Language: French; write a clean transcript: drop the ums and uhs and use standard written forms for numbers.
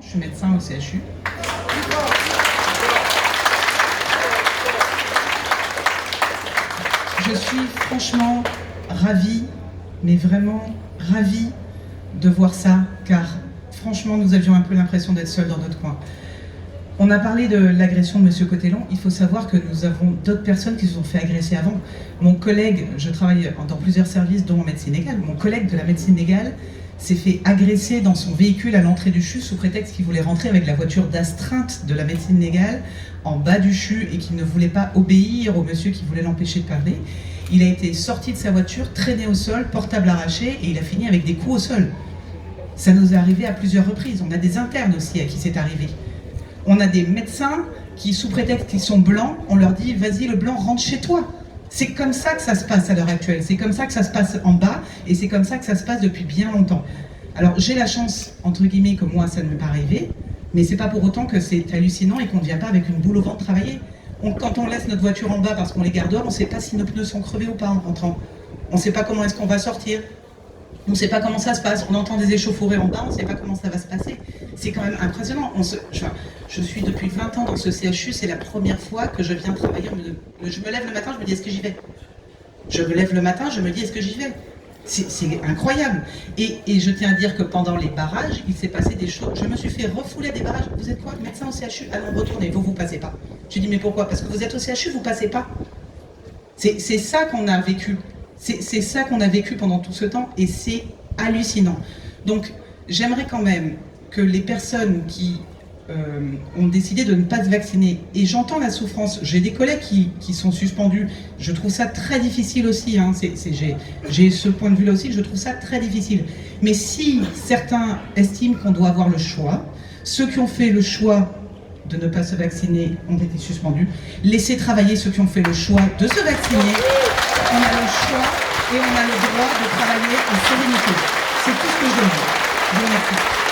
Je suis médecin au CHU. Je suis franchement ravie, mais vraiment ravie de voir ça, car franchement, nous avions un peu l'impression d'être seuls dans notre coin. On a parlé de l'agression de M. Cotellon. Il faut savoir que nous avons d'autres personnes qui se sont fait agresser avant. Mon collègue, je travaille dans plusieurs services, dont en médecine légale, mon collègue de la médecine légale s'est fait agresser dans son véhicule à l'entrée du CHU sous prétexte qu'il voulait rentrer avec la voiture d'astreinte de la médecine légale en bas du CHU et qu'il ne voulait pas obéir au monsieur qui voulait l'empêcher de parler. Il a été sorti de sa voiture, traîné au sol, portable arraché et il a fini avec des coups au sol. Ça nous est arrivé à plusieurs reprises. On a des internes aussi à qui c'est arrivé. On a des médecins qui, sous prétexte qu'ils sont blancs, on leur dit « vas-y le blanc, rentre chez toi ». C'est comme ça que ça se passe à l'heure actuelle, c'est comme ça que ça se passe en bas, et c'est comme ça que ça se passe depuis bien longtemps. Alors j'ai la chance, entre guillemets, que moi ça ne m'est pas arrivé, mais c'est pas pour autant que c'est hallucinant et qu'on ne vient pas avec une boule au ventre travailler. Quand on laisse notre voiture en bas parce qu'on les garde dehors, on ne sait pas si nos pneus sont crevés ou pas en rentrant. On ne sait pas comment est-ce qu'on va sortir. On ne sait pas comment ça se passe, on entend des échauffourées en bas, on ne sait pas comment ça va se passer. C'est quand même impressionnant. Je suis depuis 20 ans dans ce CHU, c'est la première fois que je viens travailler. Je me lève le matin, je me dis est-ce que j'y vais? Je me lève le matin, je me dis est-ce que j'y vais? C'est incroyable. Et je tiens à dire que pendant les barrages, il s'est passé des choses. Je me suis fait refouler des barrages. Vous êtes quoi? Médecin au CHU? Allons, retournez, vous passez pas. Je dis mais pourquoi? Parce que vous êtes au CHU, vous passez pas. C'est ça qu'on a vécu. C'est ça qu'on a vécu pendant tout ce temps et c'est hallucinant. Donc j'aimerais quand même que les personnes qui ont décidé de ne pas se vacciner, et j'entends la souffrance, j'ai des collègues qui sont suspendus, je trouve ça très difficile aussi, hein. J'ai ce point de vue là aussi, je trouve ça très difficile. Mais si certains estiment qu'on doit avoir le choix, ceux qui ont fait le choix de ne pas se vacciner ont été suspendus, laissez travailler ceux qui ont fait le choix de se vacciner. On a le choix et on a le droit de travailler en sérénité. C'est tout ce que je veux. Je vous remercie.